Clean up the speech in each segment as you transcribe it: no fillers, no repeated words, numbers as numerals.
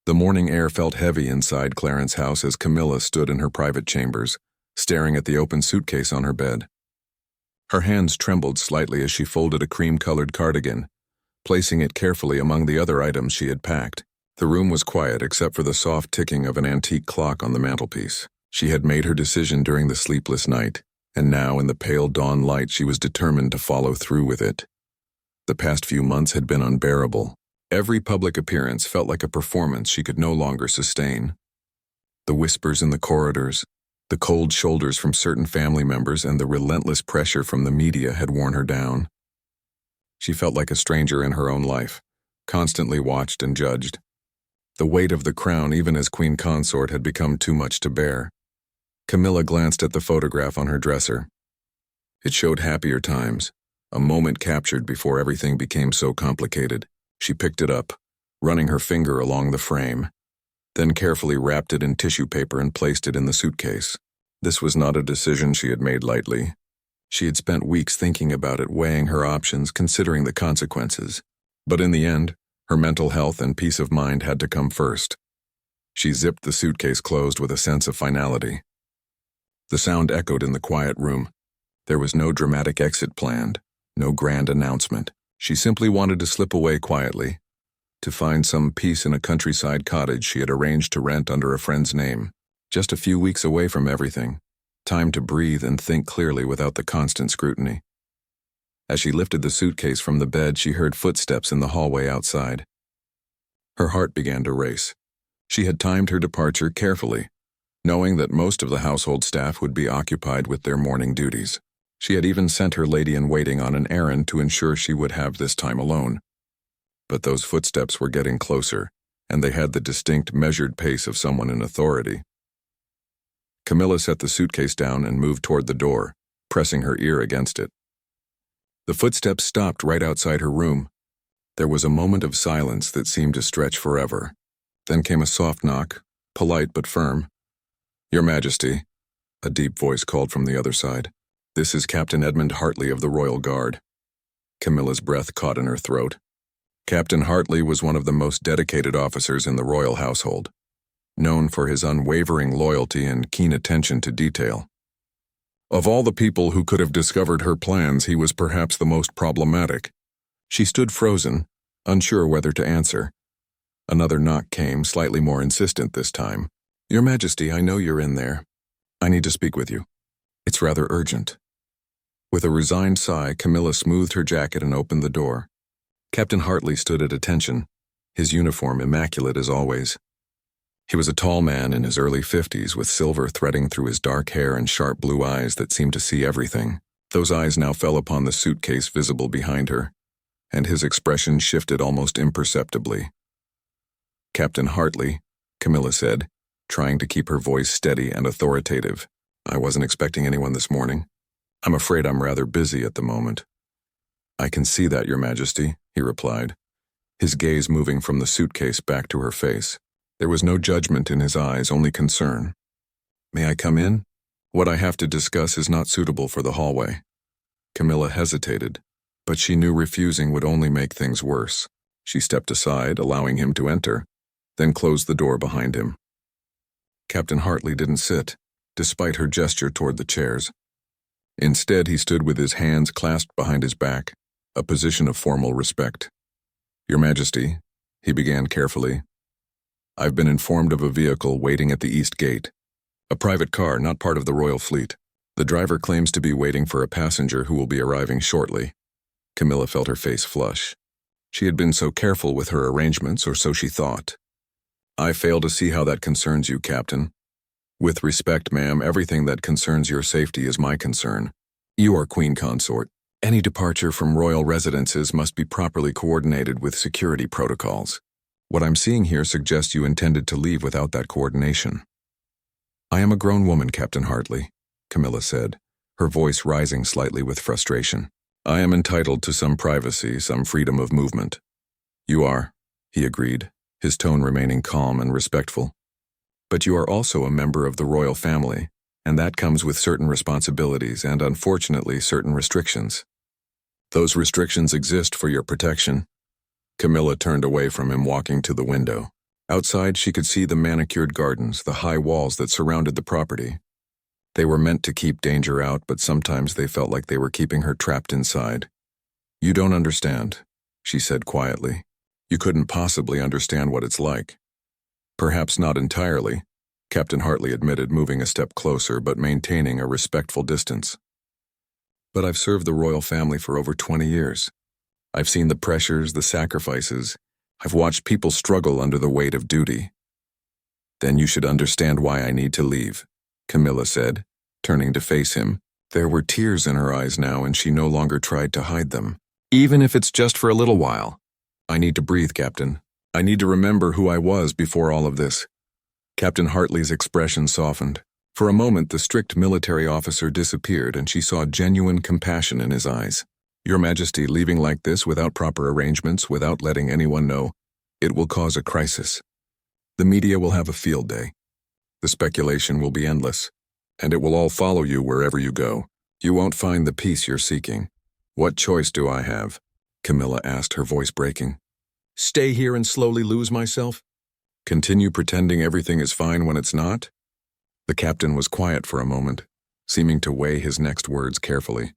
The morning air felt heavy inside Clarence's house as Camilla stood in her private chambers, staring at the open suitcase on her bed. Her hands trembled slightly as she folded a cream-colored cardigan, placing it carefully among the other items she had packed. The room was quiet except for the soft ticking of an antique clock on the mantelpiece. She had made her decision during the sleepless night, and now in the pale dawn light she was determined to follow through with it. The past few months had been unbearable. Every public appearance felt like a performance she could no longer sustain. The whispers in the corridors, the cold shoulders from certain family members, and the relentless pressure from the media had worn her down. She felt like a stranger in her own life, constantly watched and judged. The weight of the crown, even as queen consort, had become too much to bear. Camilla glanced at the photograph on her dresser. It showed happier times, a moment captured before everything became so complicated. She picked it up, running her finger along the frame, then carefully wrapped it in tissue paper and placed it in the suitcase. This was not a decision she had made lightly. She had spent weeks thinking about it, weighing her options, considering the consequences. But in the end, her mental health and peace of mind had to come first. She zipped the suitcase closed with a sense of finality. The sound echoed in the quiet room. There was no dramatic exit planned, no grand announcement. She simply wanted to slip away quietly, to find some peace in a countryside cottage she had arranged to rent under a friend's name, just a few weeks away from everything. Time to breathe and think clearly without the constant scrutiny. As she lifted the suitcase from the bed, she heard footsteps in the hallway outside. Her heart began to race. She had timed her departure carefully, knowing that most of the household staff would be occupied with their morning duties. She had even sent her lady-in-waiting on an errand to ensure she would have this time alone. But those footsteps were getting closer, and they had the distinct, measured pace of someone in authority. Camilla set the suitcase down and moved toward the door, pressing her ear against it. The footsteps stopped right outside her room. There was a moment of silence that seemed to stretch forever. Then came a soft knock, polite but firm. "Your Majesty," a deep voice called from the other side. "This is Captain Edmund Hartley of the Royal Guard." Camilla's breath caught in her throat. Captain Hartley was one of the most dedicated officers in the royal household, known for his unwavering loyalty and keen attention to detail. Of all the people who could have discovered her plans, he was perhaps the most problematic. She stood frozen, unsure whether to answer. Another knock came, slightly more insistent this time. "Your Majesty, I know you're in there. I need to speak with you. It's rather urgent." With a resigned sigh, Camilla smoothed her jacket and opened the door. Captain Hartley stood at attention, his uniform immaculate as always. He was a tall man in his early 50s with silver threading through his dark hair and sharp blue eyes that seemed to see everything. Those eyes now fell upon the suitcase visible behind her, and his expression shifted almost imperceptibly. "Captain Hartley," Camilla said, trying to keep her voice steady and authoritative. "I wasn't expecting anyone this morning. I'm afraid I'm rather busy at the moment." "I can see that, Your Majesty," he replied, his gaze moving from the suitcase back to her face. There was no judgment in his eyes, only concern. "May I come in? What I have to discuss is not suitable for the hallway." Camilla hesitated, but she knew refusing would only make things worse. She stepped aside, allowing him to enter, then closed the door behind him. Captain Hartley didn't sit, despite her gesture toward the chairs. Instead, he stood with his hands clasped behind his back, a position of formal respect. "Your Majesty," he began carefully, "I've been informed of a vehicle waiting at the East Gate. A private car, not part of the royal fleet. The driver claims to be waiting for a passenger who will be arriving shortly." Camilla felt her face flush. She had been so careful with her arrangements, or so she thought. "I fail to see how that concerns you, Captain. With respect, ma'am, everything that concerns your safety is my concern. You are queen consort. Any departure from royal residences must be properly coordinated with security protocols. What I'm seeing here suggests you intended to leave without that coordination." "I am a grown woman, Captain Hartley," Camilla said, her voice rising slightly with frustration. "I am entitled to some privacy, some freedom of movement." "You are," he agreed, his tone remaining calm and respectful. "But you are also a member of the royal family, and that comes with certain responsibilities and, unfortunately, certain restrictions. Those restrictions exist for your protection." Camilla turned away from him, walking to the window. Outside, she could see the manicured gardens, the high walls that surrounded the property. They were meant to keep danger out, but sometimes they felt like they were keeping her trapped inside. "You don't understand," she said quietly. "You couldn't possibly understand what it's like." "Perhaps not entirely," Captain Hartley admitted, moving a step closer but maintaining a respectful distance. "But I've served the royal family for over 20 years. I've seen the pressures, the sacrifices. I've watched people struggle under the weight of duty." "Then you should understand why I need to leave," Camilla said, turning to face him. There were tears in her eyes now, and she no longer tried to hide them. "Even if it's just for a little while. I need to breathe, Captain. I need to remember who I was before all of this." Captain Hartley's expression softened. For a moment, the strict military officer disappeared, and she saw genuine compassion in his eyes. "Your Majesty, leaving like this without proper arrangements, without letting anyone know, it will cause a crisis. The media will have a field day. The speculation will be endless, and it will all follow you wherever you go. You won't find the peace you're seeking." "What choice do I have?" Camilla asked, her voice breaking. "Stay here and slowly lose myself? Continue pretending everything is fine when it's not?" The captain was quiet for a moment, seeming to weigh his next words carefully.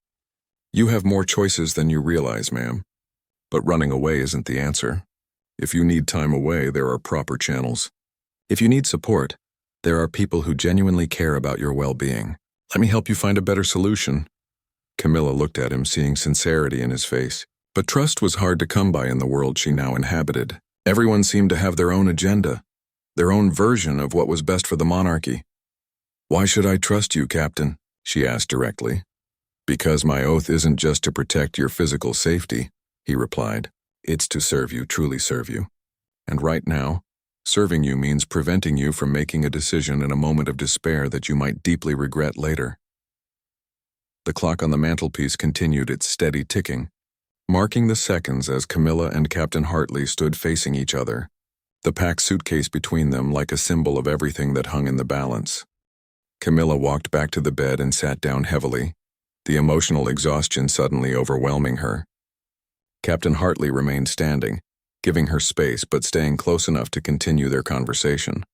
"You have more choices than you realize, ma'am. But running away isn't the answer. If you need time away, there are proper channels. If you need support, there are people who genuinely care about your well-being. Let me help you find a better solution." Camilla looked at him, seeing sincerity in his face. But trust was hard to come by in the world she now inhabited. Everyone seemed to have their own agenda, their own version of what was best for the monarchy. "Why should I trust you, Captain?" she asked directly. "Because my oath isn't just to protect your physical safety," he replied. "It's to serve you, truly serve you. And right now, serving you means preventing you from making a decision in a moment of despair that you might deeply regret later." The clock on the mantelpiece continued its steady ticking, marking the seconds as Camilla and Captain Hartley stood facing each other, the packed suitcase between them like a symbol of everything that hung in the balance. Camilla walked back to the bed and sat down heavily, the emotional exhaustion suddenly overwhelming her. Captain Hartley remained standing, giving her space but staying close enough to continue their conversation.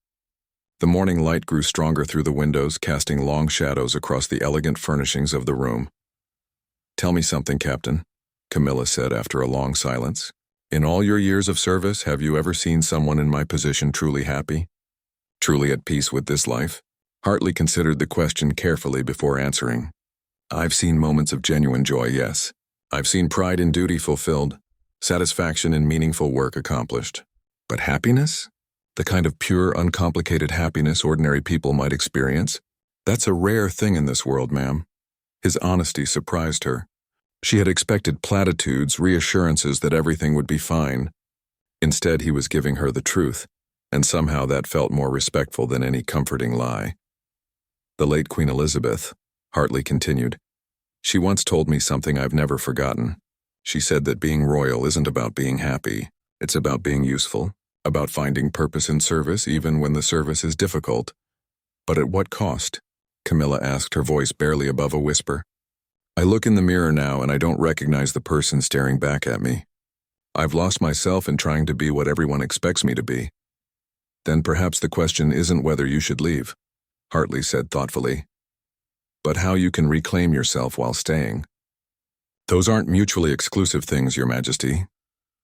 The morning light grew stronger through the windows, casting long shadows across the elegant furnishings of the room. "Tell me something, Captain," Camilla said after a long silence. "In all your years of service, have you ever seen someone in my position truly happy? Truly at peace with this life?" Hartley considered the question carefully before answering. "I've seen moments of genuine joy, yes. I've seen pride in duty fulfilled, satisfaction in meaningful work accomplished. But happiness? The kind of pure, uncomplicated happiness ordinary people might experience? That's a rare thing in this world, ma'am." His honesty surprised her. She had expected platitudes, reassurances that everything would be fine. Instead, he was giving her the truth, and somehow that felt more respectful than any comforting lie. "The late Queen Elizabeth," Hartley continued, "she once told me something I've never forgotten. She said that being royal isn't about being happy, it's about being useful, about finding purpose in service even when the service is difficult." "But at what cost?" Camilla asked, her voice barely above a whisper. "I look in the mirror now and I don't recognize the person staring back at me. I've lost myself in trying to be what everyone expects me to be." "Then perhaps the question isn't whether you should leave," Hartley said thoughtfully, "but how you can reclaim yourself while staying." "Those aren't mutually exclusive things, Your Majesty."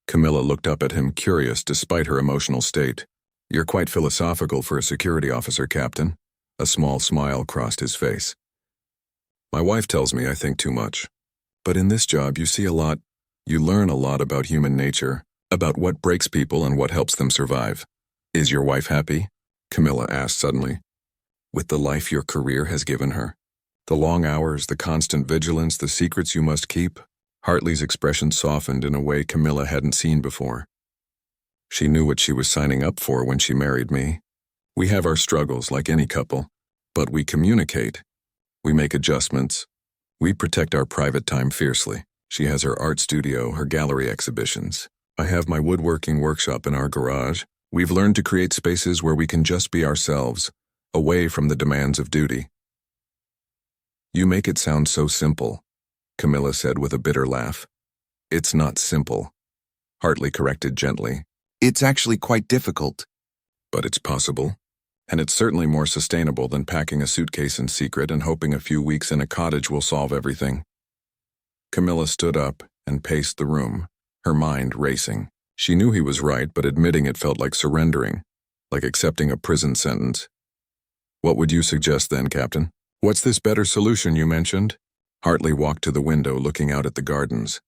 Camilla looked up at him, curious despite her emotional state. "You're quite philosophical for a security officer, Captain." A small smile crossed his face. "My wife tells me I think too much. But in this job you see a lot, you learn a lot about human nature, about what breaks people and what helps them survive." "Is your wife happy?" Camilla asked suddenly. "With the life your career has given her? The long hours, the constant vigilance, the secrets you must keep?" Hartley's expression softened in a way Camilla hadn't seen before. "She knew what she was signing up for when she married me. We have our struggles like any couple, but we communicate. We make adjustments. We protect our private time fiercely. She has her art studio, her gallery exhibitions. I have my woodworking workshop in our garage. We've learned to create spaces where we can just be ourselves, away from the demands of duty." "You make it sound so simple," Camilla said with a bitter laugh. "It's not simple," Hartley corrected gently. "It's actually quite difficult. But it's possible. And it's certainly more sustainable than packing a suitcase in secret and hoping a few weeks in a cottage will solve everything. Camilla stood up and paced the room, her mind racing. She knew he was right, but admitting it felt like surrendering, like accepting a prison sentence. What would you suggest then, Captain? What's this better solution you mentioned? Hartley walked to the window, looking out at the gardens.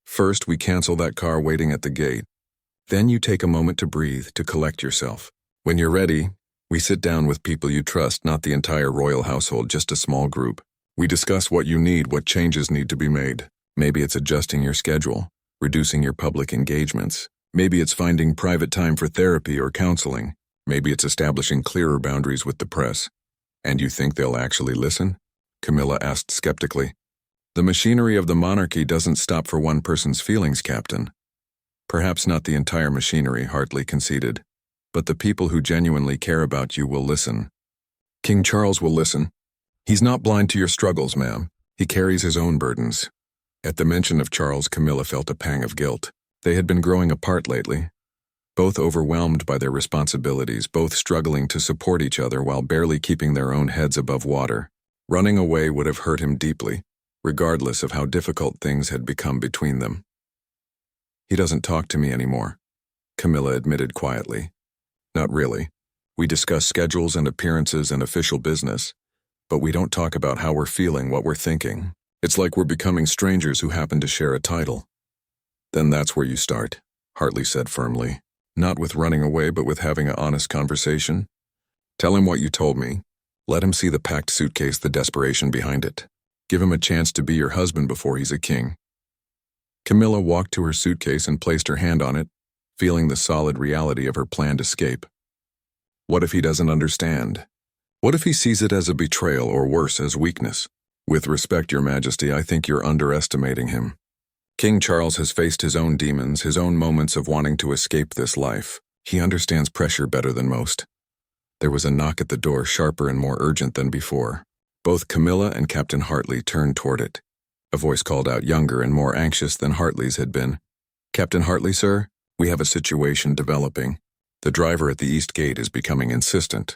First, we cancel that car waiting at the gate. Then you take a moment to breathe, to collect yourself. When you're ready, we sit down with people you trust, not the entire royal household, just a small group. We discuss what you need, what changes need to be made. Maybe it's adjusting your schedule, reducing your public engagements. Maybe it's finding private time for therapy or counseling. Maybe it's establishing clearer boundaries with the press. And you think they'll actually listen? Camilla asked skeptically. The machinery of the monarchy doesn't stop for one person's feelings, Captain. Perhaps not the entire machinery, Hartley conceded. But the people who genuinely care about you will listen. King Charles will listen. He's not blind to your struggles, ma'am. He carries his own burdens. At the mention of Charles, Camilla felt a pang of guilt. They had been growing apart lately. Both overwhelmed by their responsibilities, both struggling to support each other while barely keeping their own heads above water. Running away would have hurt him deeply, regardless of how difficult things had become between them. He doesn't talk to me anymore, Camilla admitted quietly. Not really. We discuss schedules and appearances and official business, but we don't talk about how we're feeling, what we're thinking. It's like we're becoming strangers who happen to share a title. Then that's where you start, Hartley said firmly. Not with running away, but with having an honest conversation. Tell him what you told me. Let him see the packed suitcase, the desperation behind it. Give him a chance to be your husband before he's a king. Camilla walked to her suitcase and placed her hand on it, feeling the solid reality of her planned escape. What if he doesn't understand? What if he sees it as a betrayal or worse, as weakness? With respect, Your Majesty, I think you're underestimating him. King Charles has faced his own demons, his own moments of wanting to escape this life. He understands pressure better than most. There was a knock at the door, sharper and more urgent than before. Both Camilla and Captain Hartley turned toward it. A voice called out, younger and more anxious than Hartley's had been. Captain Hartley, sir? We have a situation developing. The driver at the east gate is becoming insistent.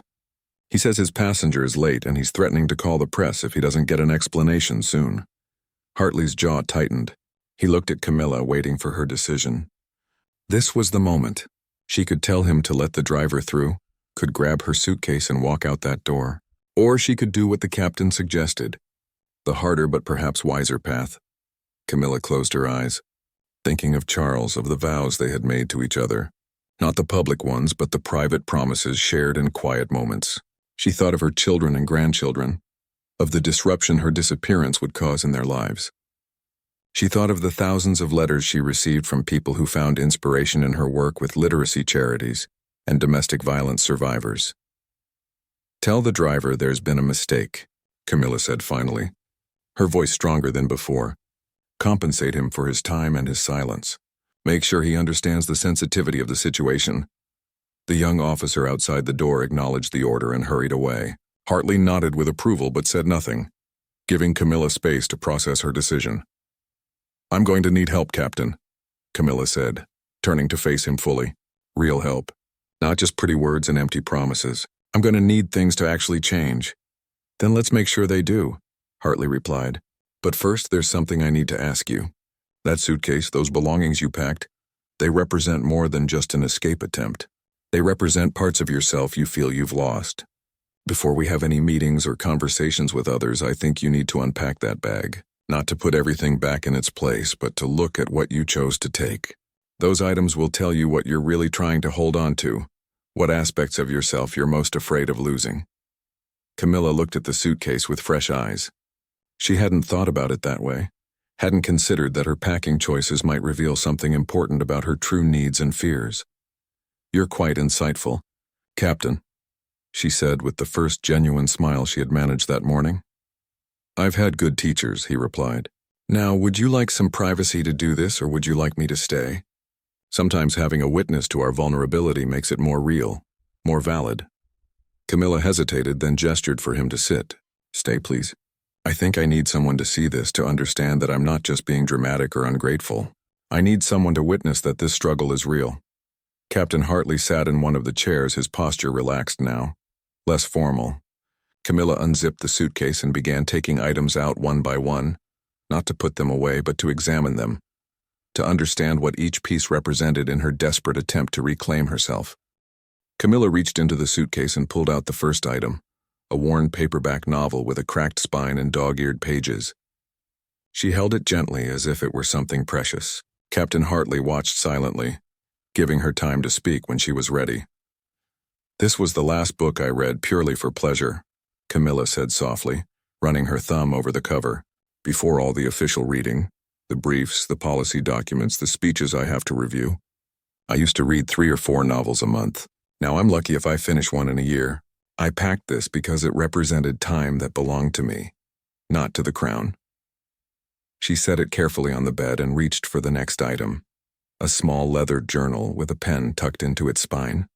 He says his passenger is late and he's threatening to call the press if he doesn't get an explanation soon. Hartley's jaw tightened. He looked at Camilla, waiting for her decision. This was the moment. She could tell him to let the driver through, could grab her suitcase and walk out that door. Or she could do what the captain suggested. The harder but perhaps wiser path. Camilla closed her eyes, thinking of Charles, of the vows they had made to each other. Not the public ones, but the private promises shared in quiet moments. She thought of her children and grandchildren, of the disruption her disappearance would cause in their lives. She thought of the thousands of letters she received from people who found inspiration in her work with literacy charities and domestic violence survivors. Tell the driver there's been a mistake, Camilla said finally, her voice stronger than before. Compensate him for his time and his silence. Make sure he understands the sensitivity of the situation. The young officer outside the door acknowledged the order and hurried away. Hartley nodded with approval but said nothing, giving Camilla space to process her decision. I'm going to need help, Captain, Camilla said, turning to face him fully. Real help. Not just pretty words and empty promises. I'm going to need things to actually change. Then let's make sure they do, Hartley replied. But first, there's something I need to ask you. That suitcase, those belongings you packed, they represent more than just an escape attempt. They represent parts of yourself you feel you've lost. Before we have any meetings or conversations with others, I think you need to unpack that bag. Not to put everything back in its place, but to look at what you chose to take. Those items will tell you what you're really trying to hold on to, what aspects of yourself you're most afraid of losing. Camilla looked at the suitcase with fresh eyes. She hadn't thought about it that way, hadn't considered that her packing choices might reveal something important about her true needs and fears. You're quite insightful, Captain, she said with the first genuine smile she had managed that morning. I've had good teachers, he replied. Now, would you like some privacy to do this, or would you like me to stay? Sometimes having a witness to our vulnerability makes it more real, more valid. Camilla hesitated, then gestured for him to sit. Stay, please. I think I need someone to see this, to understand that I'm not just being dramatic or ungrateful. I need someone to witness that this struggle is real. Captain Hartley sat in one of the chairs, his posture relaxed now, less formal. Camilla unzipped the suitcase and began taking items out one by one, not to put them away but to examine them, to understand what each piece represented in her desperate attempt to reclaim herself. Camilla reached into the suitcase and pulled out the first item, a worn paperback novel with a cracked spine and dog-eared pages. She held it gently as if it were something precious. Captain Hartley watched silently, giving her time to speak when she was ready. "This was the last book I read purely for pleasure," Camilla said softly, running her thumb over the cover. "Before all the official reading, the briefs, the policy documents, the speeches I have to review. I used to read 3 or 4 novels a month. Now I'm lucky if I finish one in a year. I packed this because it represented time that belonged to me, not to the crown." She set it carefully on the bed and reached for the next item, a small leather journal with a pen tucked into its spine.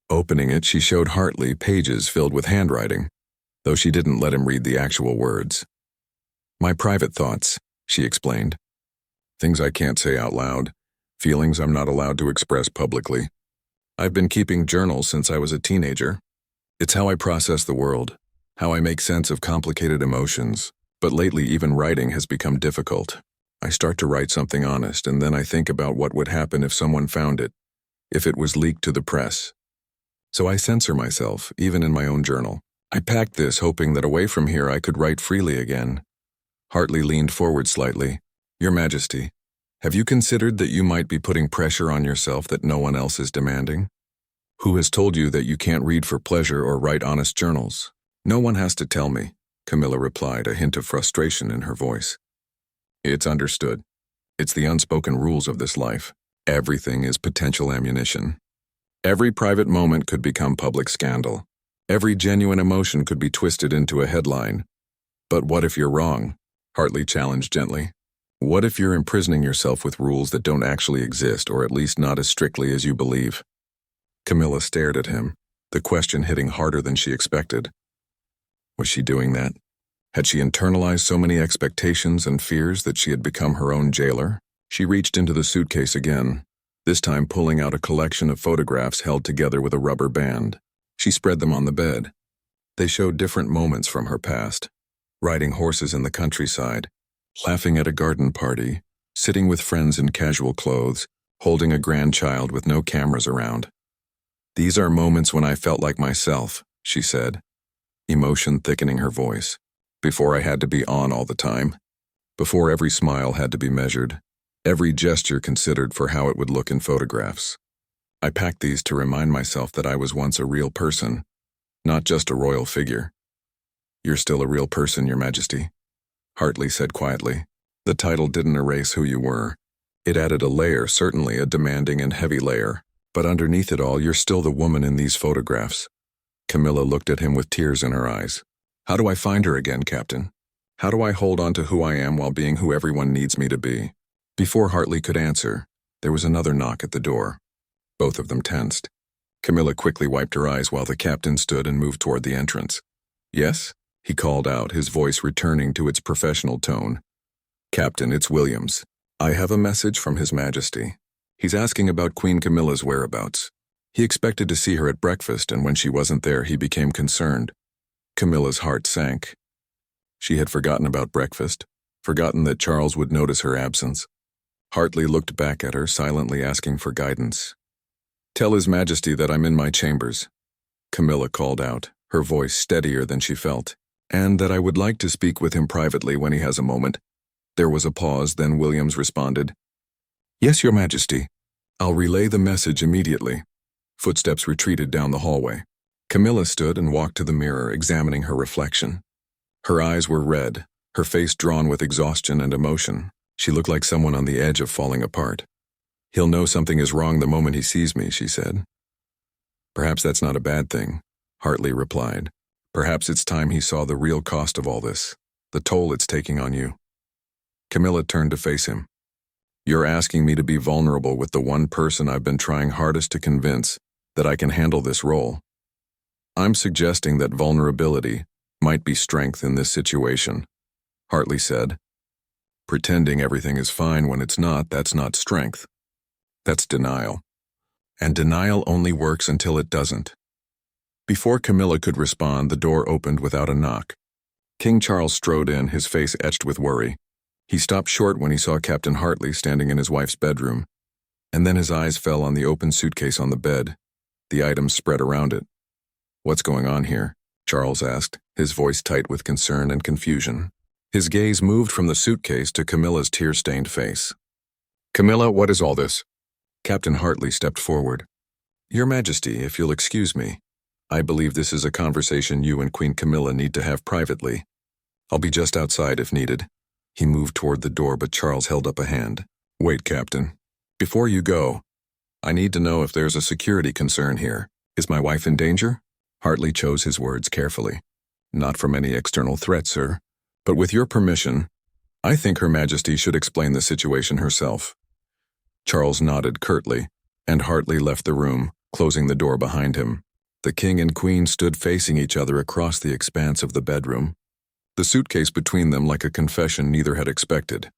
Opening it, she showed Hartley pages filled with handwriting, though she didn't let him read the actual words. "My private thoughts," she explained. "Things I can't say out loud, feelings I'm not allowed to express publicly. I've been keeping journals since I was a teenager. It's how I process the world, how I make sense of complicated emotions. But lately, even writing has become difficult. I start to write something honest, and then I think about what would happen if someone found it, if it was leaked to the press. So I censor myself, even in my own journal. I packed this hoping that away from here I could write freely again." Hartley leaned forward slightly. "Your Majesty, have you considered that you might be putting pressure on yourself that no one else is demanding? Who has told you that you can't read for pleasure or write honest journals?" "No one has to tell me," Camilla replied, a hint of frustration in her voice. "It's understood. It's the unspoken rules of this life. Everything is potential ammunition. Every private moment could become public scandal. Every genuine emotion could be twisted into a headline. But what if you're wrong?" Hartley challenged gently. "What if you're imprisoning yourself with rules that don't actually exist, or at least not as strictly as you believe?" Camilla stared at him, the question hitting harder than she expected. Was she doing that? Had she internalized so many expectations and fears that she had become her own jailer? She reached into the suitcase again, this time pulling out a collection of photographs held together with a rubber band. She spread them on the bed. They showed different moments from her past: riding horses in the countryside, laughing at a garden party, sitting with friends in casual clothes, holding a grandchild with no cameras around. "These are moments when I felt like myself," she said, emotion thickening her voice. "Before I had to be on all the time. Before every smile had to be measured, every gesture considered for how it would look in photographs. I packed these to remind myself that I was once a real person, not just a royal figure." "You're still a real person, Your Majesty," Hartley said quietly. "The title didn't erase who you were. It added a layer, certainly a demanding and heavy layer. But underneath it all, you're still the woman in these photographs." Camilla looked at him with tears in her eyes. "How do I find her again, Captain? How do I hold on to who I am while being who everyone needs me to be?" Before Hartley could answer, there was another knock at the door. Both of them tensed. Camilla quickly wiped her eyes while the captain stood and moved toward the entrance. "Yes?" he called out, his voice returning to its professional tone. "Captain, it's Williams. I have a message from His Majesty. He's asking about Queen Camilla's whereabouts. He expected to see her at breakfast, and when she wasn't there, he became concerned." Camilla's heart sank. She had forgotten about breakfast, forgotten that Charles would notice her absence. Hartley looked back at her, silently asking for guidance. "Tell His Majesty that I'm in my chambers," Camilla called out, her voice steadier than she felt, "and that I would like to speak with him privately when he has a moment." There was a pause, then Williams responded, "Yes, Your Majesty. I'll relay the message immediately." Footsteps retreated down the hallway. Camilla stood and walked to the mirror, examining her reflection. Her eyes were red, her face drawn with exhaustion and emotion. She looked like someone on the edge of falling apart. "He'll know something is wrong the moment he sees me," she said. "Perhaps that's not a bad thing," Hartley replied. "Perhaps it's time he saw the real cost of all this, the toll it's taking on you." Camilla turned to face him. "You're asking me to be vulnerable with the one person I've been trying hardest to convince that I can handle this role. I'm suggesting that vulnerability might be strength in this situation," Hartley said. "Pretending everything is fine when it's not, that's not strength. That's denial. and denial only works until it doesn't. Before Camilla could respond, the door opened without a knock. King Charles strode in, his face etched with worry. He stopped short when he saw Captain Hartley standing in his wife's bedroom, and then his eyes fell on the open suitcase on the bed, the items spread around it. "What's going on here?" Charles asked, his voice tight with concern and confusion. His gaze moved from the suitcase to Camilla's tear-stained face. "Camilla, what is all this?" Captain Hartley stepped forward. "Your Majesty, if you'll excuse me, I believe this is a conversation you and Queen Camilla need to have privately. I'll be just outside if needed." He moved toward the door, but Charles held up a hand. "Wait, Captain. Before you go, I need to know if there's a security concern here. Is my wife in danger?" Hartley chose his words carefully. "Not from any external threat, sir. But with your permission, I think Her Majesty should explain the situation herself." Charles nodded curtly, and Hartley left the room, closing the door behind him. The king and queen stood facing each other across the expanse of the bedroom, the suitcase between them like a confession neither had expected.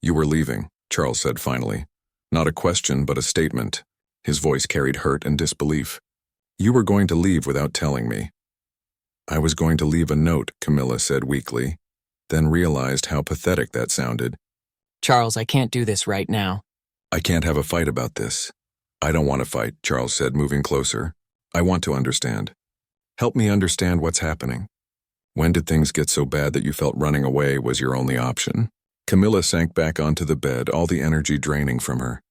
"You were leaving," Charles said finally. Not a question, but a statement. His voice carried hurt and disbelief. "You were going to leave without telling me." "I was going to leave a note," Camilla said weakly, then realized how pathetic that sounded. "Charles, I can't do this right now." "I can't have a fight about this." "I don't want to fight," Charles said, moving closer. "I want to understand. Help me understand what's happening. When did things get so bad that you felt running away was your only option?" Camilla sank back onto the bed, all the energy draining from her.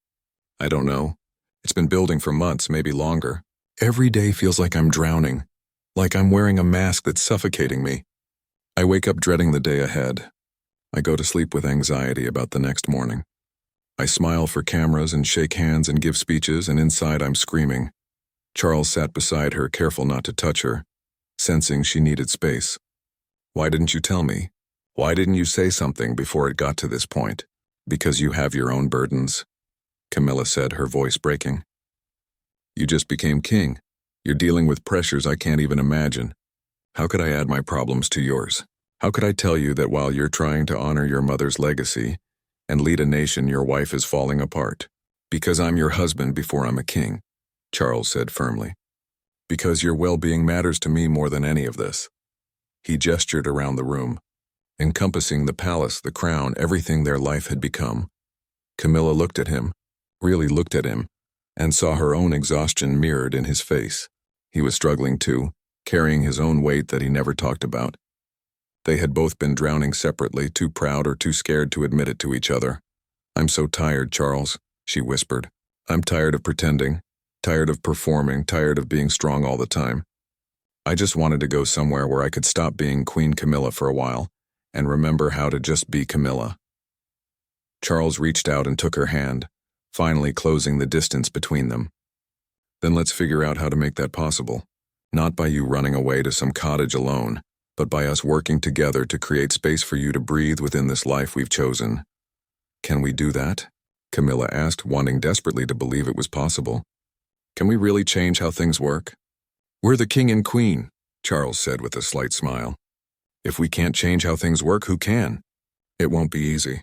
"I don't know. It's been building for months, maybe longer. Every day feels like I'm drowning, like I'm wearing a mask that's suffocating me. I wake up dreading the day ahead. I go to sleep with anxiety about the next morning. I smile for cameras and shake hands and give speeches, and inside I'm screaming." Charles sat beside her, careful not to touch her, sensing she needed space. "Why didn't you tell me? Why didn't you say something before it got to this point?" "Because you have your own burdens," Camilla said, her voice breaking. "You just became king. You're dealing with pressures I can't even imagine. How could I add my problems to yours? How could I tell you that while you're trying to honor your mother's legacy and lead a nation, your wife is falling apart? Because I'm your husband before I'm a king," Charles said firmly. "Because your well-being matters to me more than any of this." He gestured around the room, encompassing the palace, the crown, everything their life had become. Camilla looked at him, really looked at him, and saw her own exhaustion mirrored in his face. He was struggling too, carrying his own weight that he never talked about. They had both been drowning separately, too proud or too scared to admit it to each other. "I'm so tired, Charles," she whispered. "I'm tired of pretending, tired of performing, tired of being strong all the time. I just wanted to go somewhere where I could stop being Queen Camilla for a while and remember how to just be Camilla." Charles reached out and took her hand, finally closing the distance between them. "Then let's figure out how to make that possible. Not by you running away to some cottage alone, but by us working together to create space for you to breathe within this life we've chosen." "Can we do that?" Camilla asked, wanting desperately to believe it was possible. "Can we really change how things work?" "We're the king and queen," Charles said with a slight smile. "If we can't change how things work, who can? It won't be easy.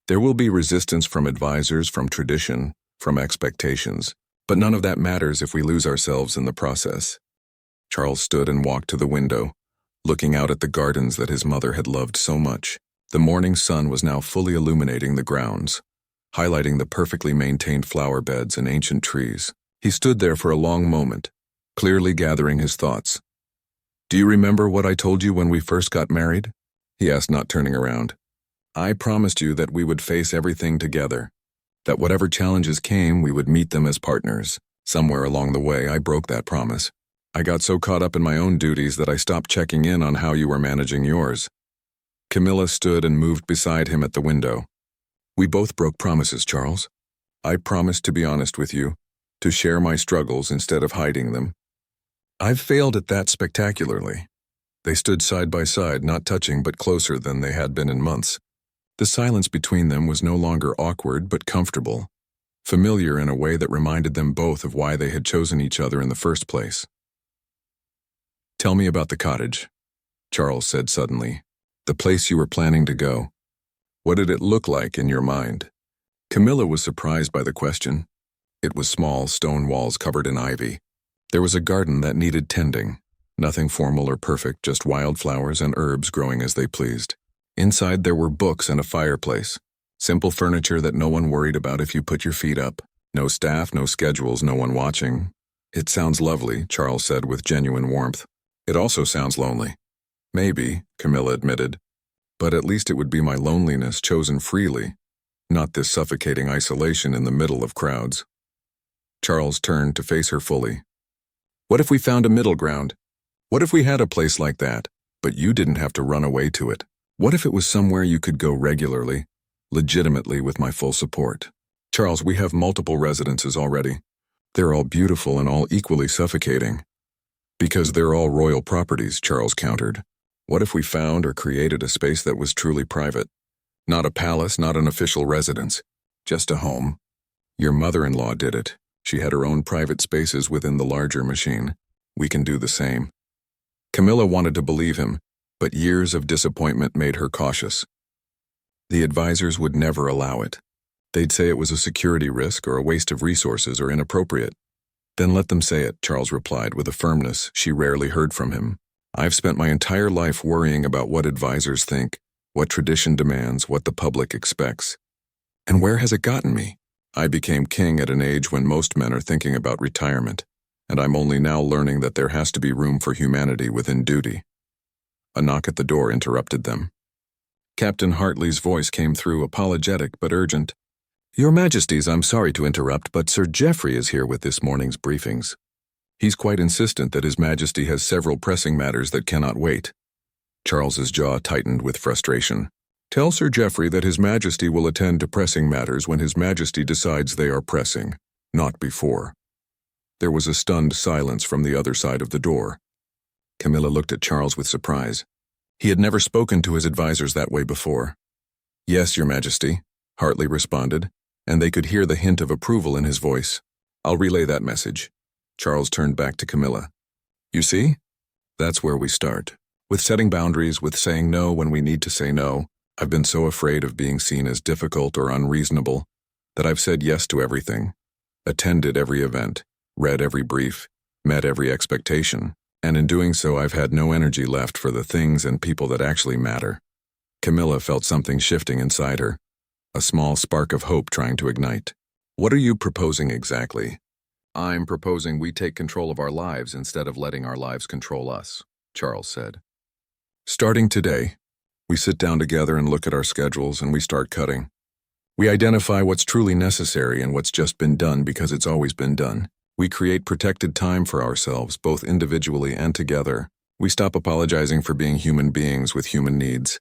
There will be resistance from advisors, from tradition, from expectations, but none of that matters if we lose ourselves in the process." Charles stood and walked to the window, looking out at the gardens that his mother had loved so much. The morning sun was now fully illuminating the grounds, highlighting the perfectly maintained flower beds and ancient trees. He stood there for a long moment, clearly gathering his thoughts. "Do you remember what I told you when we first got married?" he asked, not turning around. "I promised you that we would face everything together, that whatever challenges came, we would meet them as partners. Somewhere along the way, I broke that promise. I got so caught up in my own duties that I stopped checking in on how you were managing yours." Camilla stood and moved beside him at the window. "We both broke promises, Charles. I promised to be honest with you, to share my struggles instead of hiding them. I've failed at that spectacularly." They stood side by side, not touching but closer than they had been in months. The silence between them was no longer awkward but comfortable, familiar in a way that reminded them both of why they had chosen each other in the first place. "Tell me about the cottage," Charles said suddenly. "The place you were planning to go. What did it look like in your mind?" Camilla was surprised by the question. It was small, stone walls covered in ivy. There was a garden that needed tending. Nothing formal or perfect, just wildflowers and herbs growing as they pleased. Inside there were books and a fireplace. Simple furniture that no one worried about if you put your feet up. No staff, no schedules, no one watching. It sounds lovely, Charles said with genuine warmth. It also sounds lonely. Maybe, Camilla admitted. But at least it would be my loneliness chosen freely, not this suffocating isolation in the middle of crowds. Charles turned to face her fully. What if we found a middle ground? What if we had a place like that, but you didn't have to run away to it? What if it was somewhere you could go regularly, legitimately with my full support? Charles, we have multiple residences already. They're all beautiful and all equally suffocating. Because they're all royal properties, Charles countered. What if we found or created a space that was truly private? Not a palace, not an official residence, just a home. Your mother-in-law did it. She had her own private spaces within the larger machine. We can do the same. Camilla wanted to believe him, but years of disappointment made her cautious. The advisors would never allow it. They'd say it was a security risk or a waste of resources or inappropriate. Then let them say it, Charles replied with a firmness she rarely heard from him. I've spent my entire life worrying about what advisors think, what tradition demands, what the public expects. And where has it gotten me? I became king at an age when most men are thinking about retirement, and I'm only now learning that there has to be room for humanity within duty. A knock at the door interrupted them. Captain Hartley's voice came through, apologetic but urgent. Your Majesties, I'm sorry to interrupt, but Sir Geoffrey is here with this morning's briefings. He's quite insistent that His Majesty has several pressing matters that cannot wait. Charles's jaw tightened with frustration. Tell Sir Geoffrey that His Majesty will attend to pressing matters when His Majesty decides they are pressing, not before. There was a stunned silence from the other side of the door. Camilla looked at Charles with surprise. He had never spoken to his advisors that way before. Yes, Your Majesty, Hartley responded, and they could hear the hint of approval in his voice. I'll relay that message. Charles turned back to Camilla. You see? That's where we start. With setting boundaries, with saying no when we need to say no. I've been so afraid of being seen as difficult or unreasonable that I've said yes to everything, attended every event, read every brief, met every expectation, and in doing so I've had no energy left for the things and people that actually matter. Camilla felt something shifting inside her, a small spark of hope trying to ignite. What are you proposing exactly? I'm proposing we take control of our lives instead of letting our lives control us, Charles said. Starting today, we sit down together and look at our schedules and we start cutting. We identify what's truly necessary and what's just been done because it's always been done. We create protected time for ourselves, both individually and together. We stop apologizing for being human beings with human needs.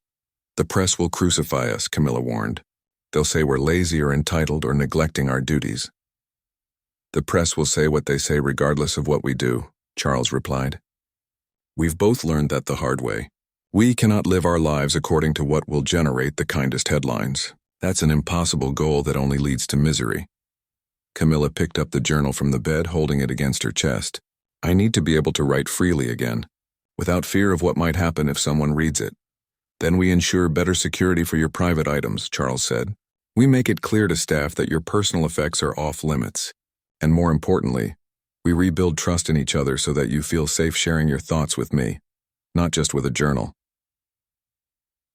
The press will crucify us, Camilla warned. They'll say we're lazy or entitled or neglecting our duties. The press will say what they say regardless of what we do, Charles replied. We've both learned that the hard way. We cannot live our lives according to what will generate the kindest headlines. That's an impossible goal that only leads to misery. Camilla picked up the journal from the bed, holding it against her chest. I need to be able to write freely again, without fear of what might happen if someone reads it. Then we ensure better security for your private items, Charles said. We make it clear to staff that your personal effects are off limits. And more importantly, we rebuild trust in each other so that you feel safe sharing your thoughts with me, not just with a journal.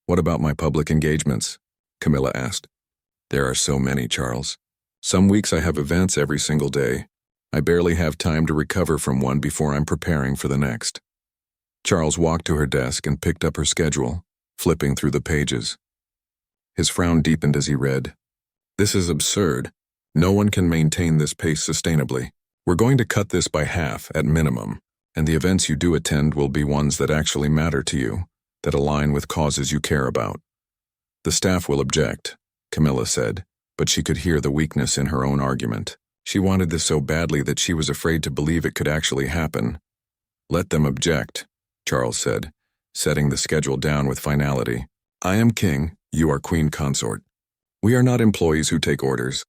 What about my public engagements? Camilla asked. There are so many, Charles. Some weeks I have events every single day. I barely have time to recover from one before I'm preparing for the next. Charles walked to her desk and picked up her schedule, flipping through the pages. His frown deepened as he read. This is absurd. No one can maintain this pace sustainably. We're going to cut this by half at minimum, and the events you do attend will be ones that actually matter to you, that align with causes you care about. The staff will object, Camilla said, but she could hear the weakness in her own argument. She wanted this so badly that she was afraid to believe it could actually happen. Let them object, Charles said, setting the schedule down with finality. I am king, you are queen consort. We are not employees who take orders.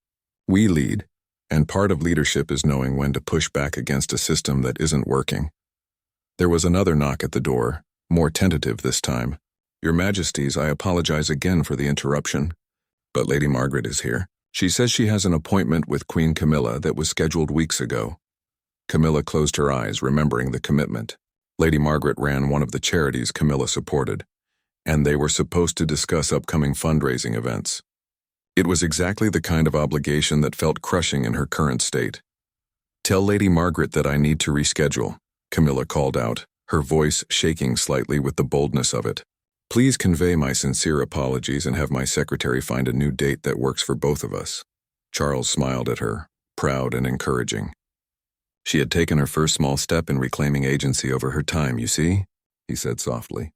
We lead, and part of leadership is knowing when to push back against a system that isn't working. There was another knock at the door, more tentative this time. Your Majesties, I apologize again for the interruption, but Lady Margaret is here. She says she has an appointment with Queen Camilla that was scheduled weeks ago. Camilla closed her eyes, remembering the commitment. Lady Margaret ran one of the charities Camilla supported, and they were supposed to discuss upcoming fundraising events. It was exactly the kind of obligation that felt crushing in her current state. "Tell Lady Margaret that I need to reschedule," Camilla called out, her voice shaking slightly with the boldness of it. "Please convey my sincere apologies and have my secretary find a new date that works for both of us." Charles smiled at her, proud and encouraging. She had taken her first small step in reclaiming agency over her time, you see, he said softly.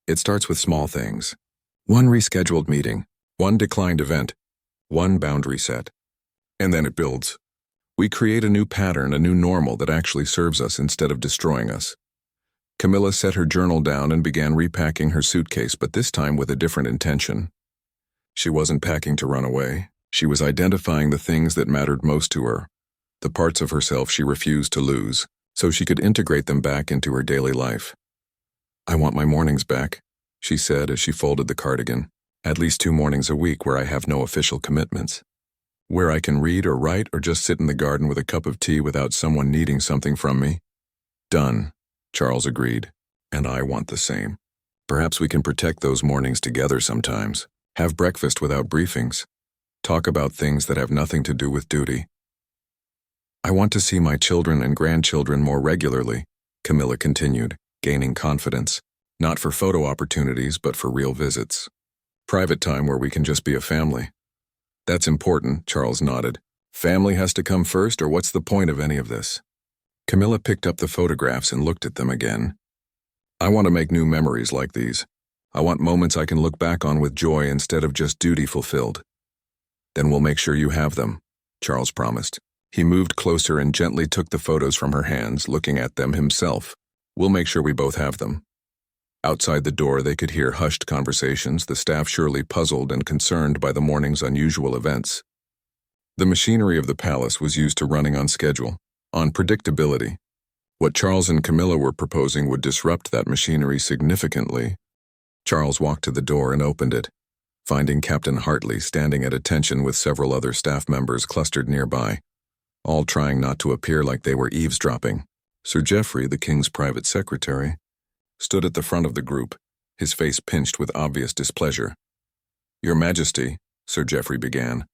It starts with small things. One rescheduled meeting, one declined event, one boundary set. And then it builds. We create a new pattern, a new normal that actually serves us instead of destroying us. Camilla set her journal down and began repacking her suitcase, but this time with a different intention. She wasn't packing to run away. She was identifying the things that mattered most to her, the parts of herself she refused to lose, so she could integrate them back into her daily life. "I want my mornings back," she said as she folded the cardigan. "At least 2 mornings a week where I have no official commitments. Where I can read or write or just sit in the garden with a cup of tea without someone needing something from me." "Done," Charles agreed. "And I want the same. Perhaps we can protect those mornings together sometimes. Have breakfast without briefings. Talk about things that have nothing to do with duty. I want to see my children and grandchildren more regularly," Camilla continued, gaining confidence. "Not for photo opportunities, but for real visits. Private time where we can just be a family." "That's important," Charles nodded. "Family has to come first, or what's the point of any of this?" Camilla picked up the photographs and looked at them again. "I want to make new memories like these. I want moments I can look back on with joy instead of just duty fulfilled." "Then we'll make sure you have them," Charles promised. He moved closer and gently took the photos from her hands, looking at them himself. "We'll make sure we both have them." Outside the door, they could hear hushed conversations, the staff surely puzzled and concerned by the morning's unusual events. The machinery of the palace was used to running on schedule, on predictability. What Charles and Camilla were proposing would disrupt that machinery significantly. Charles walked to the door and opened it, finding Captain Hartley standing at attention with several other staff members clustered nearby, all trying not to appear like they were eavesdropping. Sir Geoffrey, the king's private secretary, stood at the front of the group, his face pinched with obvious displeasure. "Your Majesty," Sir Geoffrey began,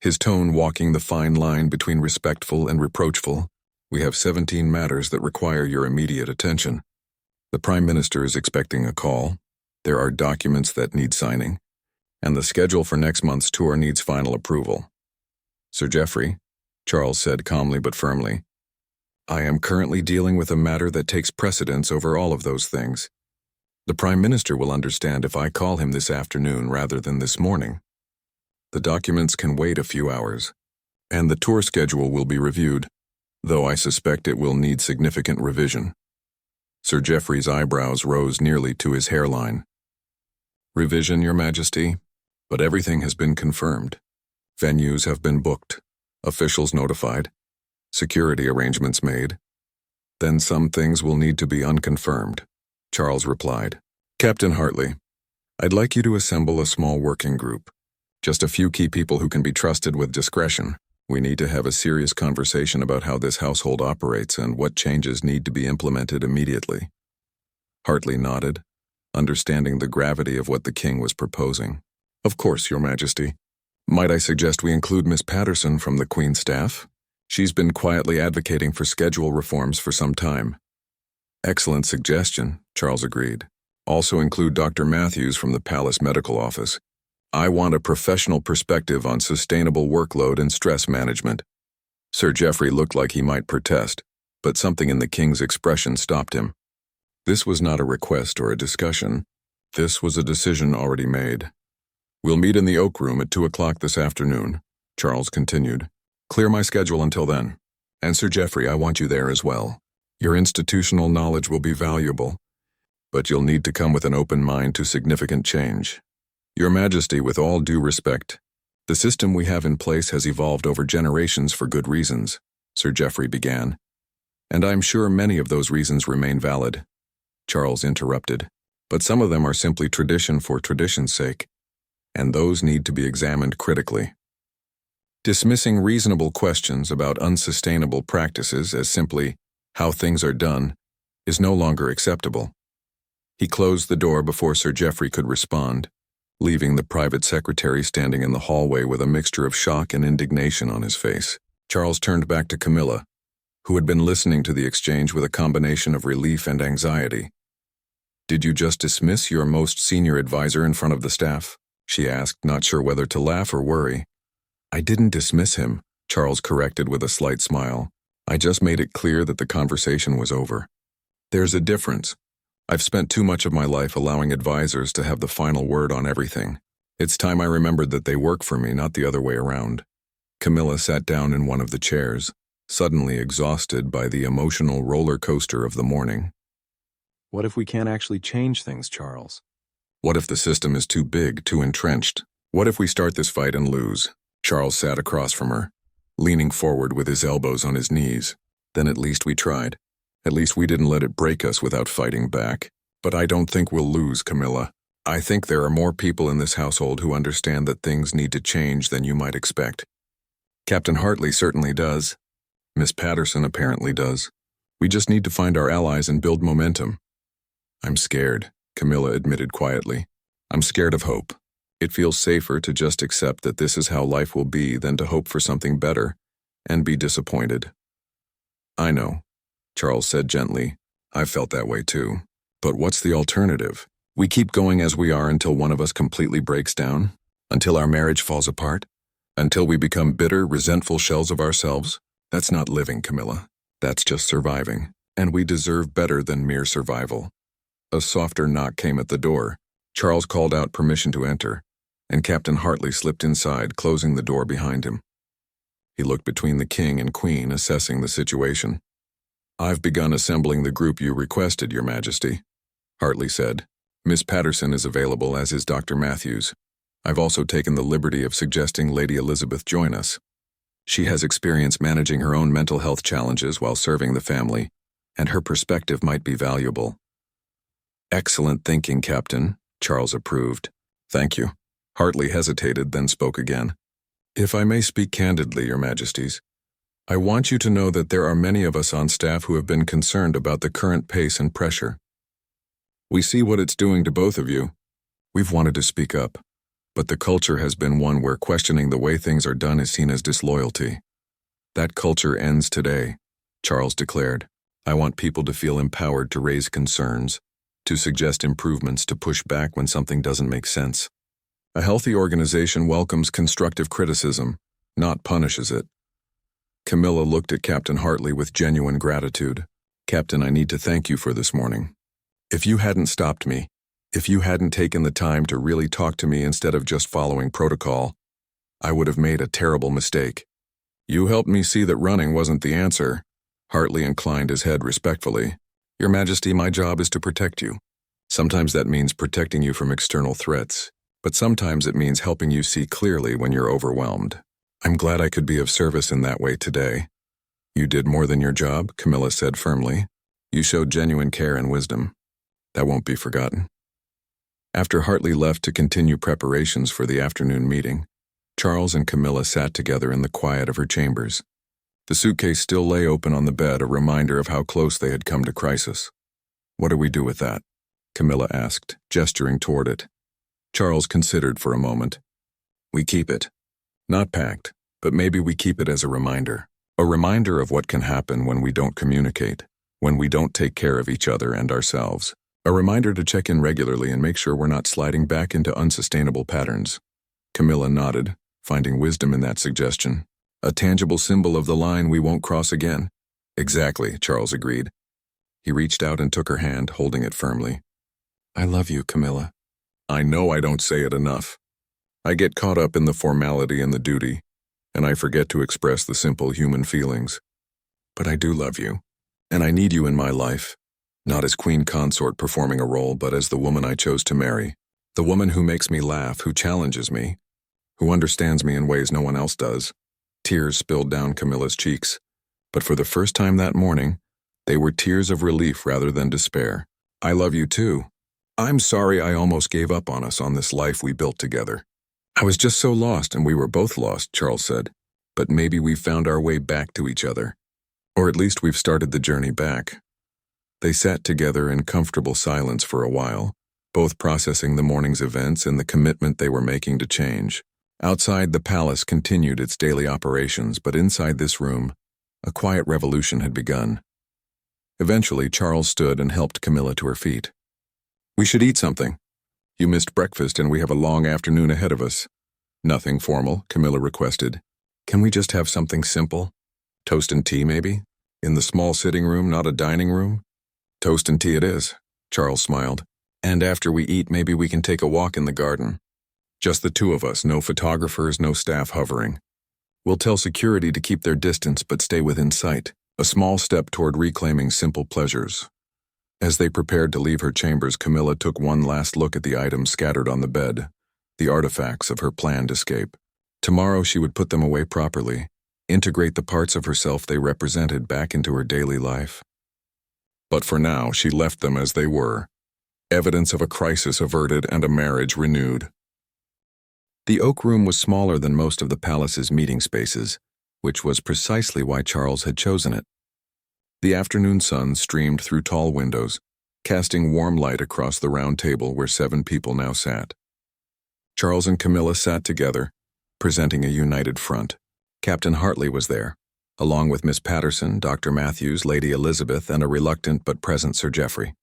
his tone walking the fine line between respectful and reproachful, "we have 17 matters that require your immediate attention. The Prime Minister is expecting a call, there are documents that need signing, and the schedule for next month's tour needs final approval." "Sir Geoffrey," Charles said calmly but firmly, "I am currently dealing with a matter that takes precedence over all of those things. The Prime Minister will understand if I call him this afternoon rather than this morning. The documents can wait a few hours, and the tour schedule will be reviewed, though I suspect it will need significant revision." Sir Geoffrey's eyebrows rose nearly to his hairline. "Revision, Your Majesty, but everything has been confirmed. Venues have been booked, officials notified, security arrangements made. Then some things will need to be unconfirmed," Charles replied. "Captain Hartley, I'd like you to assemble a small working group. Just a few key people who can be trusted with discretion. We need to have a serious conversation about how this household operates and what changes need to be implemented immediately." Hartley nodded, understanding the gravity of what the king was proposing. "Of course, Your Majesty. Might I suggest we include Miss Patterson from the Queen's staff? She's been quietly advocating for schedule reforms for some time." "Excellent suggestion," Charles agreed. "Also include Dr. Matthews from the Palace Medical Office. I want a professional perspective on sustainable workload and stress management." Sir Geoffrey looked like he might protest, but something in the king's expression stopped him. This was not a request or a discussion. This was a decision already made. "We'll meet in the Oak Room at 2 o'clock this afternoon," Charles continued. "Clear my schedule until then. And Sir Geoffrey, I want you there as well. Your institutional knowledge will be valuable, but you'll need to come with an open mind to significant change. Your Majesty, with all due respect, the system we have in place has evolved over generations for good reasons," Sir Geoffrey began. "And I'm sure many of those reasons remain valid," Charles interrupted. "But some of them are simply tradition for tradition's sake, and those need to be examined critically." Dismissing reasonable questions about unsustainable practices as simply how things are done is no longer acceptable. He closed the door before Sir Geoffrey could respond, leaving the private secretary standing in the hallway with a mixture of shock and indignation on his face. Charles turned back to Camilla, who had been listening to the exchange with a combination of relief and anxiety. "Did you just dismiss your most senior advisor in front of the staff?" she asked, not sure whether to laugh or worry. "I didn't dismiss him," Charles corrected with a slight smile. "I just made it clear that the conversation was over. There's a difference. I've spent too much of my life allowing advisors to have the final word on everything. It's time I remembered that they work for me, not the other way around." Camilla sat down in one of the chairs, suddenly exhausted by the emotional roller coaster of the morning. What if we can't actually change things, Charles? What if the system is too big, too entrenched? What if we start this fight and lose? Charles sat across from her, leaning forward with his elbows on his knees. Then at least we tried. At least we didn't let it break us without fighting back. But I don't think we'll lose, Camilla. I think there are more people in this household who understand that things need to change than you might expect. Captain Hartley certainly does. Miss Patterson apparently does. We just need to find our allies and build momentum. I'm scared, Camilla admitted quietly. I'm scared of hope. It feels safer to just accept that this is how life will be than to hope for something better and be disappointed. I know, Charles said gently. I've felt that way too. But what's the alternative? We keep going as we are until one of us completely breaks down? Until our marriage falls apart? Until we become bitter, resentful shells of ourselves? That's not living, Camilla. That's just surviving. And we deserve better than mere survival. A softer knock came at the door. Charles called out permission to enter, and Captain Hartley slipped inside, closing the door behind him. He looked between the king and queen, assessing the situation. "I've begun assembling the group you requested, Your Majesty," Hartley said. "Miss Patterson is available, as is Dr. Matthews. I've also taken the liberty of suggesting Lady Elizabeth join us. She has experience managing her own mental health challenges while serving the family, and her perspective might be valuable." "Excellent thinking, Captain," Charles approved. "Thank you." Hartley hesitated, then spoke again. "If I may speak candidly, Your Majesties, I want you to know that there are many of us on staff who have been concerned about the current pace and pressure. We see what it's doing to both of you. We've wanted to speak up, but the culture has been one where questioning the way things are done is seen as disloyalty. That culture ends today," Charles declared. "I want people to feel empowered to raise concerns, to suggest improvements, to push back when something doesn't make sense. A healthy organization welcomes constructive criticism, not punishes it." Camilla looked at Captain Hartley with genuine gratitude. "Captain, I need to thank you for this morning. If you hadn't stopped me, if you hadn't taken the time to really talk to me instead of just following protocol, I would have made a terrible mistake. You helped me see that running wasn't the answer." Hartley inclined his head respectfully. "Your Majesty, my job is to protect you. Sometimes that means protecting you from external threats, but sometimes it means helping you see clearly when you're overwhelmed. I'm glad I could be of service in that way today." "You did more than your job," Camilla said firmly. "You showed genuine care and wisdom. That won't be forgotten." After Hartley left to continue preparations for the afternoon meeting, Charles and Camilla sat together in the quiet of her chambers. The suitcase still lay open on the bed, a reminder of how close they had come to crisis. "What do we do with that?" Camilla asked, gesturing toward it. Charles considered for a moment. "We keep it. Not packed, but maybe we keep it as a reminder. A reminder of what can happen when we don't communicate, when we don't take care of each other and ourselves. A reminder to check in regularly and make sure we're not sliding back into unsustainable patterns." Camilla nodded, finding wisdom in that suggestion. "A tangible symbol of the line we won't cross again." "Exactly," Charles agreed. He reached out and took her hand, holding it firmly. "I love you, Camilla." "I know I don't say it enough. I get caught up in the formality and the duty, and I forget to express the simple human feelings. But I do love you, and I need you in my life, not as queen consort performing a role, but as the woman I chose to marry, the woman who makes me laugh, who challenges me, who understands me in ways no one else does." Tears spilled down Camilla's cheeks, but for the first time that morning, they were tears of relief rather than despair. "I love you too. I'm sorry I almost gave up on us, on this life we built together." "I was just so lost, and we were both lost," Charles said. but maybe we've found our way back to each other. Or at least we've started the journey back. They sat together in comfortable silence for a while, both processing the morning's events and the commitment they were making to change. Outside, the palace continued its daily operations, but inside this room, a quiet revolution had begun. Eventually, Charles stood and helped Camilla to her feet. "We should eat something. You missed breakfast and we have a long afternoon ahead of us." "Nothing formal," Camilla requested. "Can we just have something simple? Toast and tea, maybe? In the small sitting room, not a dining room?" "Toast and tea it is," Charles smiled. "And after we eat, maybe we can take a walk in the garden. Just the two of us, no photographers, no staff hovering. We'll tell security to keep their distance but stay within sight." A small step toward reclaiming simple pleasures. As they prepared to leave her chambers, Camilla took one last look at the items scattered on the bed, the artifacts of her planned escape. Tomorrow she would put them away properly, integrate the parts of herself they represented back into her daily life. But for now, she left them as they were, evidence of a crisis averted and a marriage renewed. The oak room was smaller than most of the palace's meeting spaces, which was precisely why Charles had chosen it. The afternoon sun streamed through tall windows, casting warm light across the round table where 7 people now sat. Charles and Camilla sat together, presenting a united front. Captain Hartley was there, along with Miss Patterson, Dr. Matthews, Lady Elizabeth, and a reluctant but present Sir Geoffrey.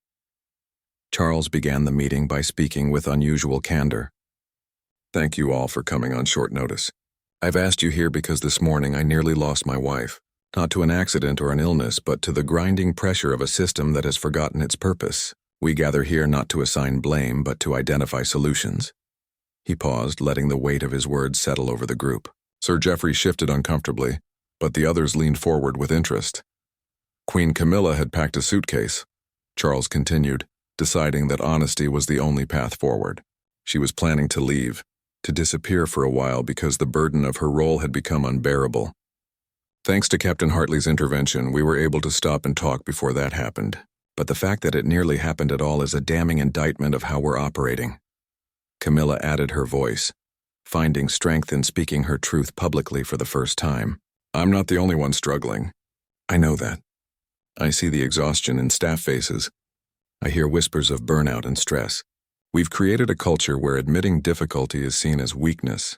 Charles began the meeting by speaking with unusual candor. "Thank you all for coming on short notice. I've asked you here because this morning I nearly lost my wife, not to an accident or an illness, but to the grinding pressure of a system that has forgotten its purpose. We gather here not to assign blame, but to identify solutions." He paused, letting the weight of his words settle over the group. Sir Geoffrey shifted uncomfortably, but the others leaned forward with interest. Queen Camilla had packed a suitcase, Charles continued, deciding that honesty was the only path forward. She was planning to leave, to disappear for a while because the burden of her role had become unbearable. Thanks to Captain Hartley's intervention, we were able to stop and talk before that happened. But the fact that it nearly happened at all is a damning indictment of how we're operating. Camilla added her voice, finding strength in speaking her truth publicly for the first time. "I'm not the only one struggling. I know that. I see the exhaustion in staff faces. I hear whispers of burnout and stress. We've created a culture where admitting difficulty is seen as weakness,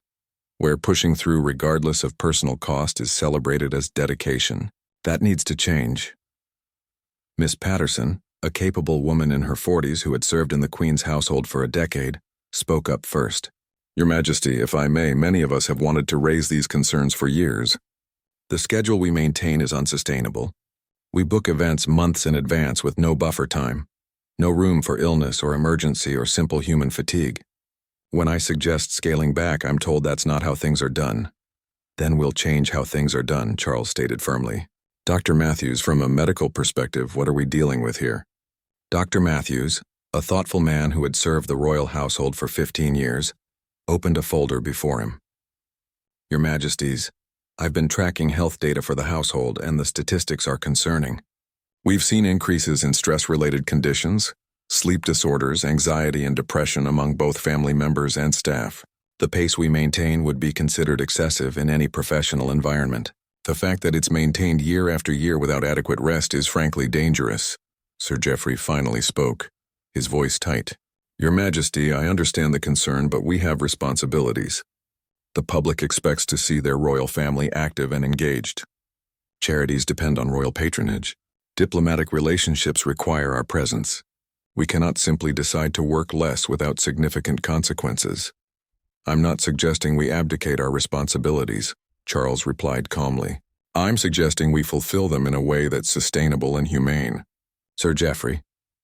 where pushing through regardless of personal cost is celebrated as dedication. That needs to change." Miss Patterson, a capable woman in her 40s who had served in the Queen's household for a decade, spoke up first. "Your Majesty, if I may, many of us have wanted to raise these concerns for years. The schedule we maintain is unsustainable. We book events months in advance with no buffer time. No room for illness or emergency or simple human fatigue. When I suggest scaling back, I'm told that's not how things are done." "Then we'll change how things are done," Charles stated firmly. "Dr. Matthews, from a medical perspective, what are we dealing with here?" Dr. Matthews, a thoughtful man who had served the royal household for 15 years, opened a folder before him. "Your Majesties, I've been tracking health data for the household, and the statistics are concerning. We've seen increases in stress-related conditions, sleep disorders, anxiety, and depression among both family members and staff. The pace we maintain would be considered excessive in any professional environment. The fact that it's maintained year after year without adequate rest is frankly dangerous." Sir Geoffrey finally spoke, his voice tight. "Your Majesty, I understand the concern, but we have responsibilities. The public expects to see their royal family active and engaged. Charities depend on royal patronage. Diplomatic relationships require our presence. We cannot simply decide to work less without significant consequences." "I'm not suggesting we abdicate our responsibilities," Charles replied calmly. "I'm suggesting we fulfill them in a way that's sustainable and humane." "Sir Geoffrey,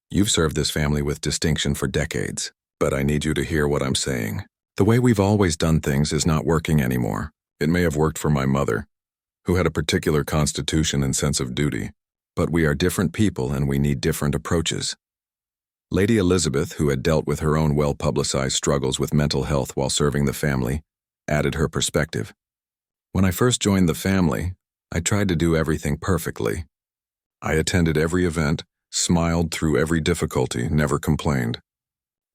you've served this family with distinction for decades, but I need you to hear what I'm saying. The way we've always done things is not working anymore. It may have worked for my mother, who had a particular constitution and sense of duty. But we are different people and we need different approaches." Lady Elizabeth, who had dealt with her own well-publicized struggles with mental health while serving the family, added her perspective. "When I first joined the family, I tried to do everything perfectly. I attended every event, smiled through every difficulty, never complained.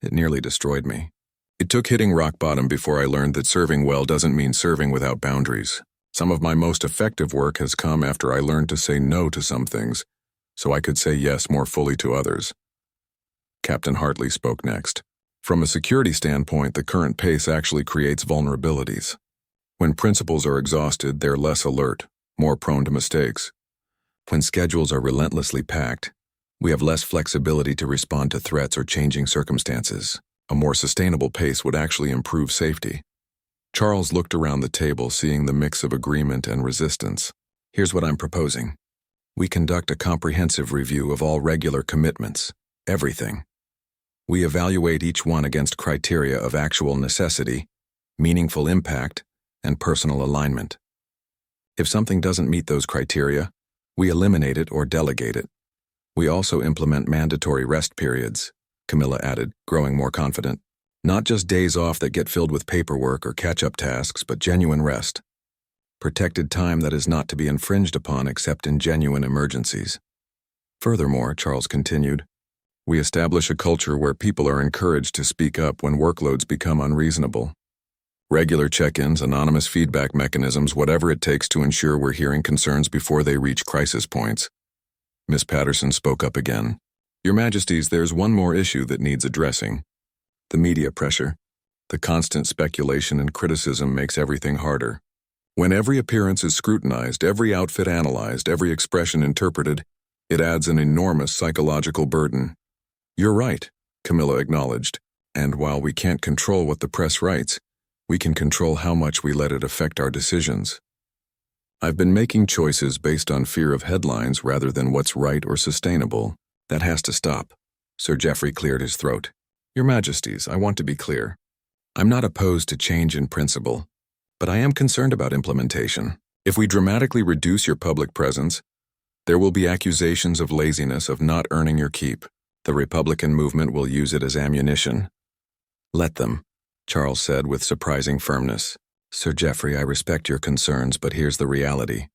It nearly destroyed me. It took hitting rock bottom before I learned that serving well doesn't mean serving without boundaries. Some of my most effective work has come after I learned to say no to some things, so I could say yes more fully to others. Captain Hartley spoke next. From a security standpoint, the current pace actually creates vulnerabilities. When principals are exhausted, they're less alert, more prone to mistakes. When schedules are relentlessly packed, we have less flexibility to respond to threats or changing circumstances. A more sustainable pace would actually improve safety. Charles looked around the table, seeing the mix of agreement and resistance. Here's what I'm proposing. We conduct a comprehensive review of all regular commitments, everything. We evaluate each one against criteria of actual necessity, meaningful impact, and personal alignment. If something doesn't meet those criteria, we eliminate it or delegate it. We also implement mandatory rest periods, Camilla added, growing more confident. Not just days off that get filled with paperwork or catch-up tasks, but genuine rest. Protected time that is not to be infringed upon except in genuine emergencies. Furthermore, Charles continued, we establish a culture where people are encouraged to speak up when workloads become unreasonable. Regular check-ins, anonymous feedback mechanisms, whatever it takes to ensure we're hearing concerns before they reach crisis points. Miss Patterson spoke up again. Your Majesties, there's one more issue that needs addressing. The media pressure. The constant speculation and criticism makes everything harder. When every appearance is scrutinized, every outfit analyzed, every expression interpreted, it adds an enormous psychological burden. You're right, Camilla acknowledged, and while we can't control what the press writes, we can control how much we let it affect our decisions. I've been making choices based on fear of headlines rather than what's right or sustainable. That has to stop. Sir Geoffrey cleared his throat. Your Majesties, I want to be clear. I'm not opposed to change in principle, but I am concerned about implementation. If we dramatically reduce your public presence, there will be accusations of laziness, of not earning your keep. The Republican movement will use it as ammunition. Let them, Charles said with surprising firmness. Sir Geoffrey, I respect your concerns, but here's the reality.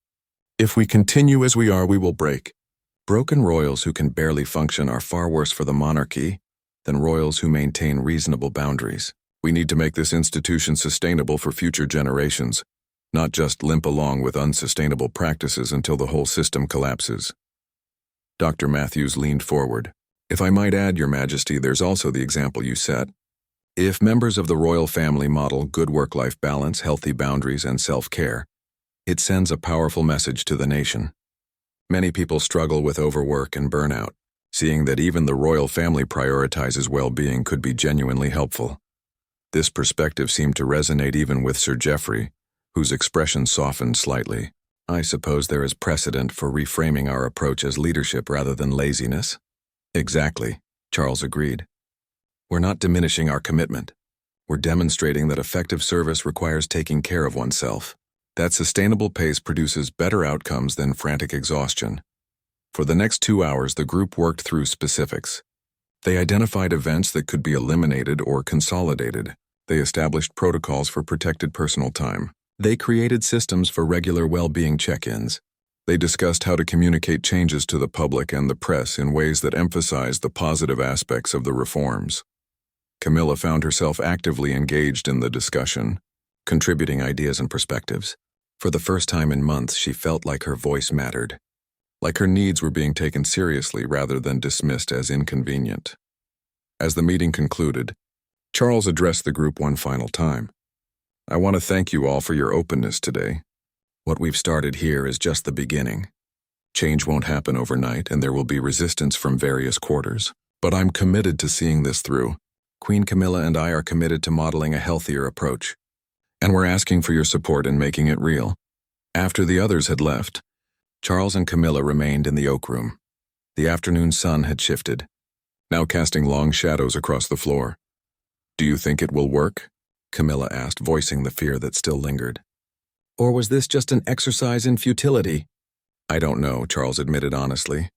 If we continue as we are, we will break. Broken royals who can barely function are far worse for the monarchy than royals who maintain reasonable boundaries. We need to make this institution sustainable for future generations, not just limp along with unsustainable practices until the whole system collapses. Dr. Matthews leaned forward. If I might add, Your Majesty, there's also the example you set. If members of the royal family model good work-life balance, healthy boundaries, and self-care, it sends a powerful message to the nation. Many people struggle with overwork and burnout. Seeing that even the royal family prioritizes well-being could be genuinely helpful. This perspective seemed to resonate even with Sir Geoffrey, whose expression softened slightly. I suppose there is precedent for reframing our approach as leadership rather than laziness. Exactly, Charles agreed. We're not diminishing our commitment. We're demonstrating that effective service requires taking care of oneself. That sustainable pace produces better outcomes than frantic exhaustion. For the next 2 hours, the group worked through specifics. They identified events that could be eliminated or consolidated. They established protocols for protected personal time. They created systems for regular well-being check-ins. They discussed how to communicate changes to the public and the press in ways that emphasized the positive aspects of the reforms. Camilla found herself actively engaged in the discussion, contributing ideas and perspectives. For the first time in months, she felt like her voice mattered. Like her needs were being taken seriously rather than dismissed as inconvenient. As the meeting concluded, Charles addressed the group one final time. I want to thank you all for your openness today. What we've started here is just the beginning. Change won't happen overnight, and there will be resistance from various quarters. But I'm committed to seeing this through. Queen Camilla and I are committed to modeling a healthier approach. And we're asking for your support in making it real. After the others had left, Charles and Camilla remained in the oak room. The afternoon sun had shifted, now casting long shadows across the floor. Do you think it will work? Camilla asked, voicing the fear that still lingered. Or was this just an exercise in futility? I don't know, Charles admitted honestly.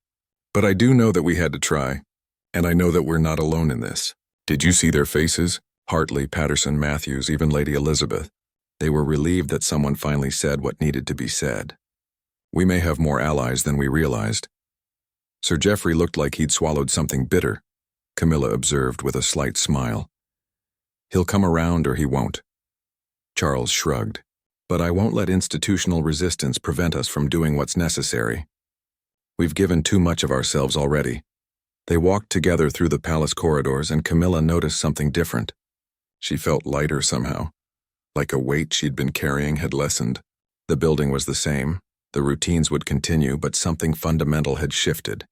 But I do know that we had to try, and I know that we're not alone in this. Did you see their faces? Hartley, Patterson, Matthews, even Lady Elizabeth. They were relieved that someone finally said what needed to be said. We may have more allies than we realized. Sir Geoffrey looked like he'd swallowed something bitter, Camilla observed with a slight smile. He'll come around or he won't. Charles shrugged. But I won't let institutional resistance prevent us from doing what's necessary. We've given too much of ourselves already. They walked together through the palace corridors, and Camilla noticed something different. She felt lighter somehow, like a weight she'd been carrying had lessened. The building was the same, the routines would continue, but something fundamental had shifted.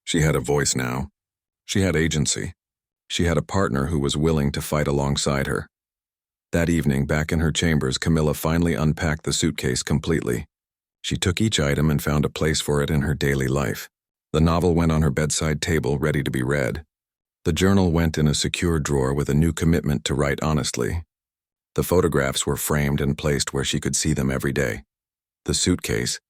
She had a voice now. She had agency. She had a partner who was willing to fight alongside her. That evening, back in her chambers, Camilla finally unpacked the suitcase completely. She took each item and found a place for it in her daily life. The novel went on her bedside table, ready to be read. The journal went in a secure drawer with a new commitment to write honestly. The photographs were framed and placed where she could see them every day. The suitcase,